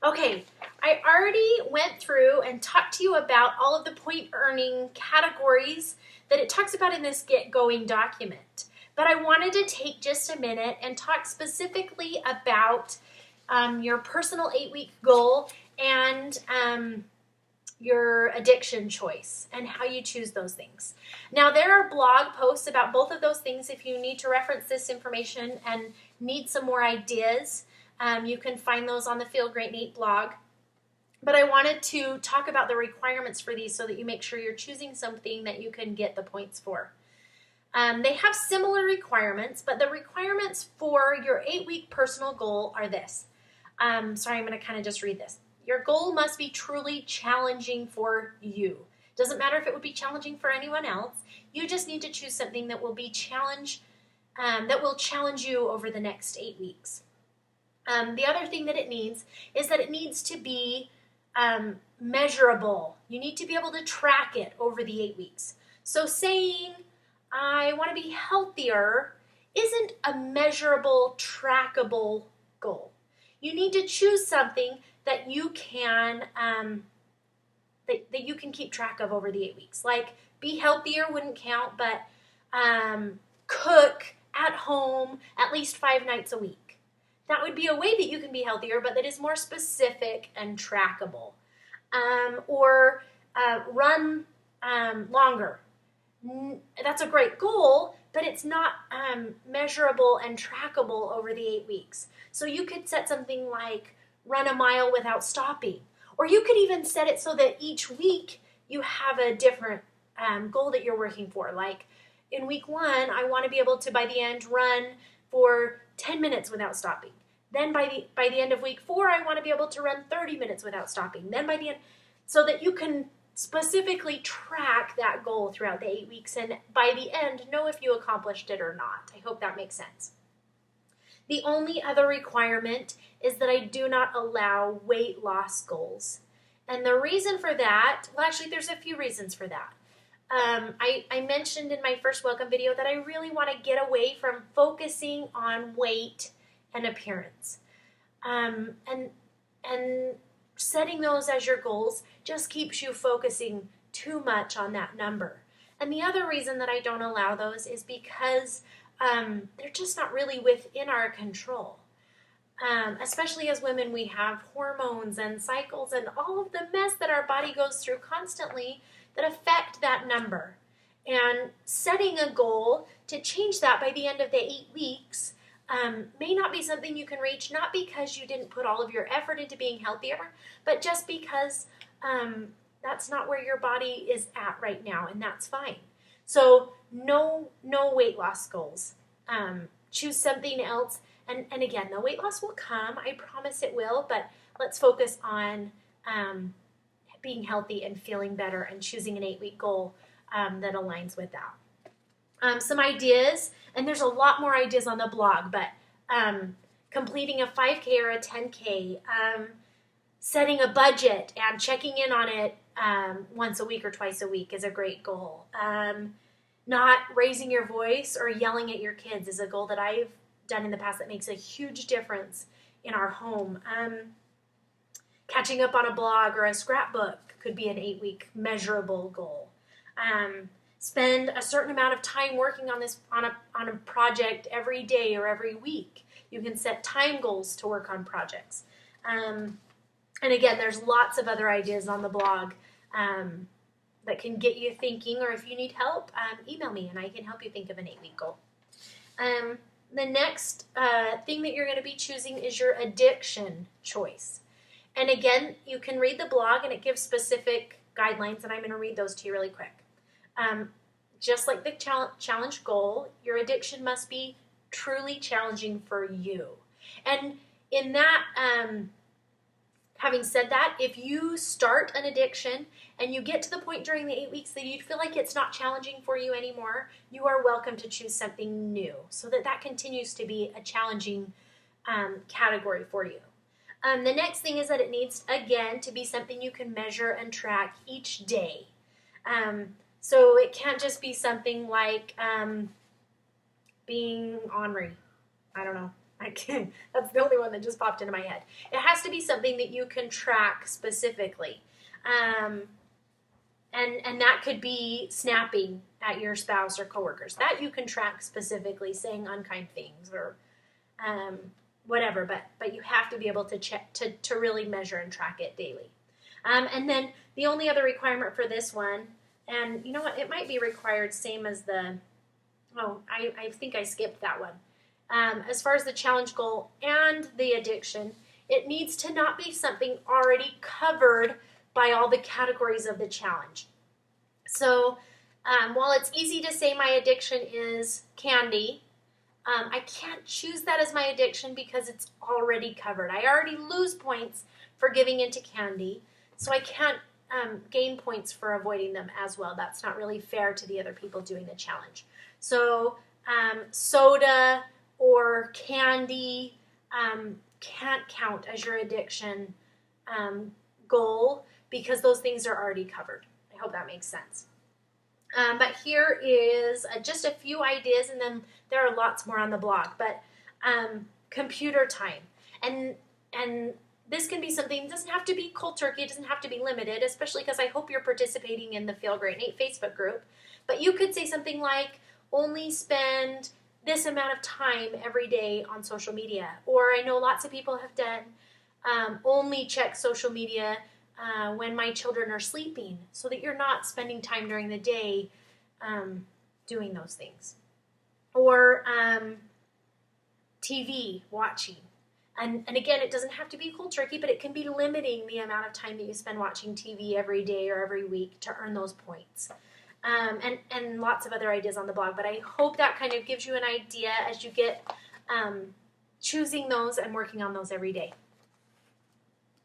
Okay, I already went through and talked to you about all of the point earning categories that it talks about in this Get Going document. But I wanted to take just a minute and talk specifically about your personal 8-week goal and your addiction choice and how you choose those things. Now, there are blog posts about both of those things if you need to reference this information and need some more ideas. You can find those on the Feel Great Neat blog. But I wanted to talk about the requirements for these so that you make sure you're choosing something that you can get the points for. They have similar requirements, but the requirements for your 8-week personal goal are this. Sorry, I'm going to kind of just read this. Your goal must be truly challenging for you. Doesn't matter if it would be challenging for anyone else. You just need to choose something that will be that will challenge you over the next 8 weeks. The other thing that it needs is that it needs to be measurable. You need to be able to track it over the 8 weeks. So saying, I want to be healthier isn't a measurable, trackable goal. You need to choose something that you can that you can keep track of over the 8 weeks. Like be healthier wouldn't count, but cook at home at least 5 nights a week. That would be a way that you can be healthier, but that is more specific and trackable. Or run longer. That's a great goal, but it's not measurable and trackable over the 8 weeks. So you could set something like run a mile without stopping. Or you could even set it so that each week you have a different goal that you're working for. Like in week 1, I want to be able to, by the end, run for 10 minutes without stopping. Then by the end of week 4, I want to be able to run 30 minutes without stopping. Then by the end, so that you can specifically track that goal throughout the 8 weeks, and by the end, know if you accomplished it or not. I hope that makes sense. The only other requirement is that I do not allow weight loss goals. And the reason for that, well, actually, there's a few reasons for that. I mentioned in my first welcome video that I really want to get away from focusing on weight and appearance. And setting those as your goals just keeps you focusing too much on that number. And the other reason that I don't allow those is because they're just not really within our control. Especially as women, we have hormones and cycles and all of the mess that our body goes through constantly that affect that number. And setting a goal to change that by the end of the 8 weeks may not be something you can reach, not because you didn't put all of your effort into being healthier, but just because that's not where your body is at right now, and that's fine. So no weight loss goals. Choose something else. And again, the weight loss will come. I promise it will, but let's focus on being healthy and feeling better and choosing an 8-week goal that aligns with that. Some ideas, and there's a lot more ideas on the blog, but completing a 5K or a 10K, setting a budget and checking in on it once a week or twice a week is a great goal. Not raising your voice or yelling at your kids is a goal that I've done in the past that makes a huge difference in our home. Catching up on a blog or a scrapbook could be an 8-week measurable goal. Spend a certain amount of time working on this on a project every day or every week. You can set time goals to work on projects. And again, there's lots of other ideas on the blog that can get you thinking, or if you need help, email me and I can help you think of an 8-week goal. The next thing that you're going to be choosing is your addiction choice. And again, you can read the blog and it gives specific guidelines, and I'm going to read those to you really quick. Just like the challenge goal, your addiction must be truly challenging for you. And in that, having said that, if you start an addiction and you get to the point during the 8 weeks that you feel like it's not challenging for you anymore, you are welcome to choose something new so that continues to be a challenging category for you. The next thing is that it needs, again, to be something you can measure and track each day. So it can't just be something like being ornery. I don't know. I can't, that's the only one that just popped into my head. It has to be something that you can track specifically. And that could be snapping at your spouse or coworkers. That you can track specifically, saying unkind things or whatever. But you have to be able to check to really measure and track it daily. And then the only other requirement for this one, and you know what, it might be required same as I think I skipped that one. As far as the challenge goal and the addiction, it needs to not be something already covered by all the categories of the challenge. So while it's easy to say my addiction is candy, I can't choose that as my addiction because it's already covered. I already lose points for giving into candy, so I can't gain points for avoiding them as well. That's not really fair to the other people doing the challenge. So soda or candy can't count as your addiction goal because those things are already covered. I hope that makes sense. But here is just a few ideas, and then there are lots more on the blog. But computer time, and this can be something. It doesn't have to be cold turkey. It doesn't have to be limited, especially because I hope you're participating in the Feel Great Nate Facebook group. But you could say something like, only spend this amount of time every day on social media. Or I know lots of people have done only check social media when my children are sleeping, so that you're not spending time during the day doing those things. Or TV watching. And again, it doesn't have to be cold turkey, but it can be limiting the amount of time that you spend watching TV every day or every week to earn those points. And lots of other ideas on the blog. But I hope that kind of gives you an idea as you get choosing those and working on those every day.